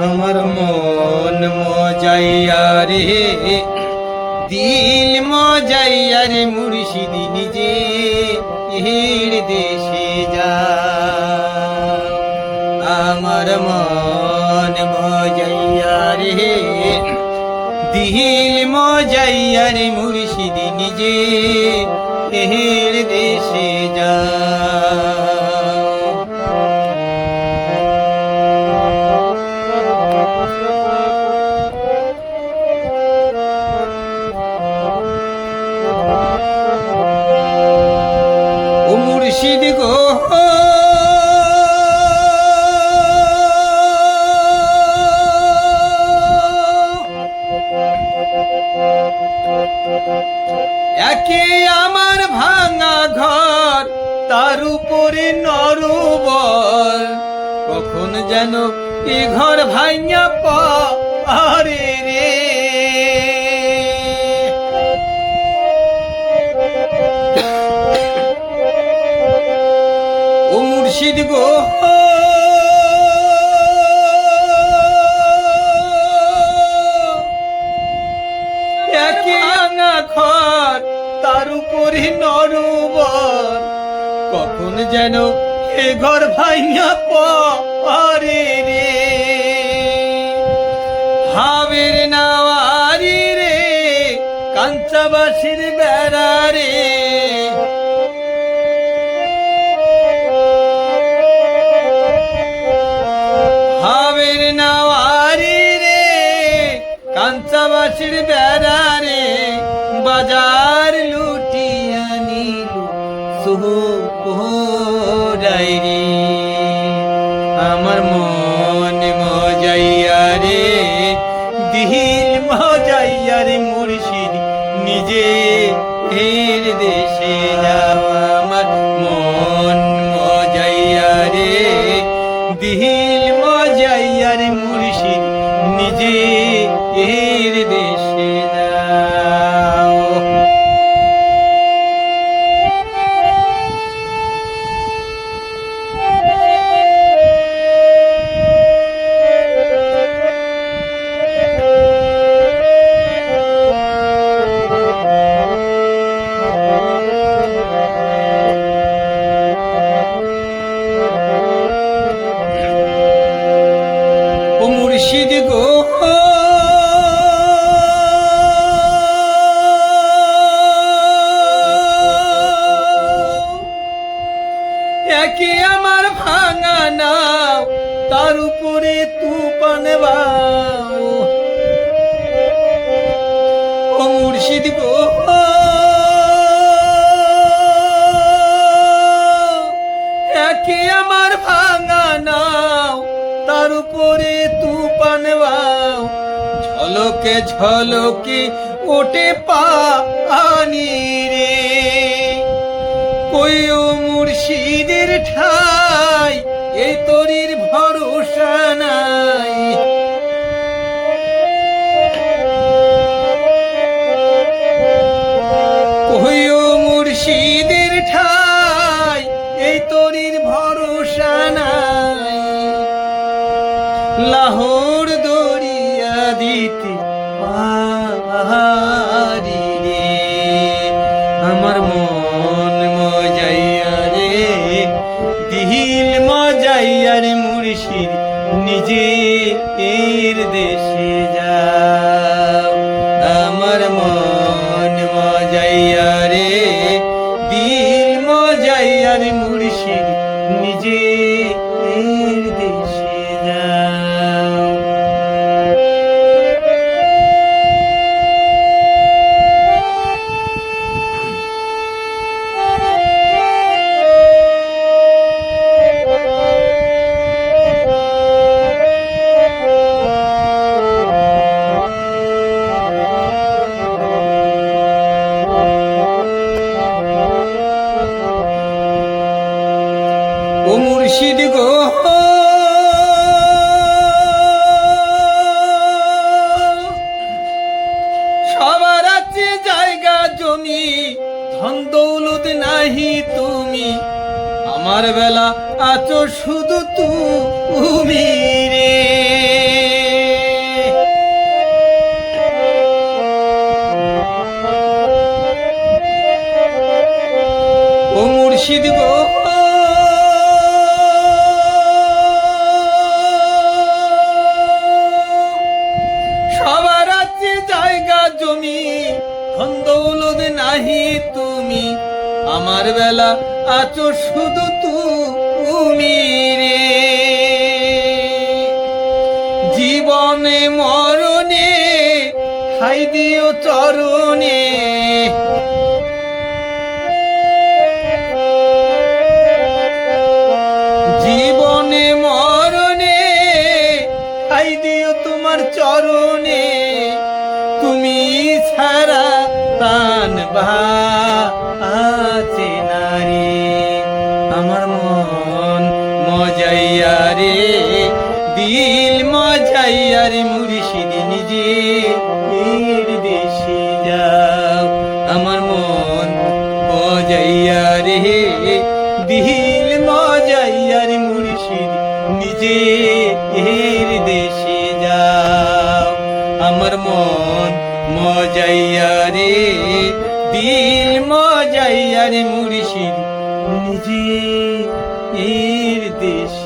আমার মন মজাইয়া রে, দিল মজাইয়া রে, মুর্শিদ নিজে এর দেশে যা। আমার মন মজাইয়া রে, দিল মজাইয়া রে, মুর্শিদ নিজে এর দেশে যা। ও মুর্শিদ গো, একে আমার ভাঙা ঘর, তার উপরে নরবর, কখন যেন এ ঘর ভাঙা পারে রে। ও মুর্শিদ গো, একে ভাঙা ঘর, তার উপরে নরবর, কখন যেন এ ঘর ভাঙা পারে রে। হাবের নাওয়ারি রে, কাঞ্চাবাসীর বেড়া রে, হাবের নাওয়ারি রে, কাঞ্চাবাসীর বেড়া রে, বাজার লুটিয়া নিল সোহরাই রে। আমার মন মজাইয়া রে, দিল মজাইয়া রে, মুর্শিদ নিজে এর দেশে যাও। আমার মন মজাইয়া রে, দিল মজাইয়া রে, মুর্শিদ নিজে এর দেশে যাও। ও মুর্শিদ গো, একে আমার ভাঙা নাও, তার উপরে তুফান বাও। ও মুর্শিদ গো, একে আমার ভাঙা নাও, তার উপরে তুফান বাও। ঝলকে ঝলকে ওঠে পানি রে, কই ও মুর্শিদের ঠাই, এই তরির ভরসা নাই। কই ও মুর্শিদের ঠাই, এই তরির ভরসা নাই। লাহোর দরিয়া দিতে পারি রে। আমার মন মজাইয়া রে, দিল মজাইয়া রে, মুর্শিদ নিজে এর দেশে যাও। আমার মন মজাইয়া রে, দিল মজাইয়া রে, মুর্শিদ নিজে এর দেশে যাও। ও মুর্শিদ গো, সবার আছে জায়গা জমি, ধন দৌলত নাহি তুমি, আমার বেলা আছো শুধু তুমি রে। নাহি তুমি, আমার বেলা আছো শুধু তুমি রে। জীবনে মরণে ঠাই দিও চরণে, জীবনে মরণে ঠাই দিও তোমার চরণে। তুমি ছাড়া প্রাণ আছে নারী, আমার মন মজাইয়া রে, দিল মজাইয়া রে, মুর্শিদ নিজে এর দেশে যাও। আমার মন মজাইয়া রে, দিল মজাইয়া রে, মুর্শিদ নিজে এর দেশে যাও। আমার মন মজাইয়া রে, দিল মজাইয়া রে, মুর্শিদ নিজে এর দেশে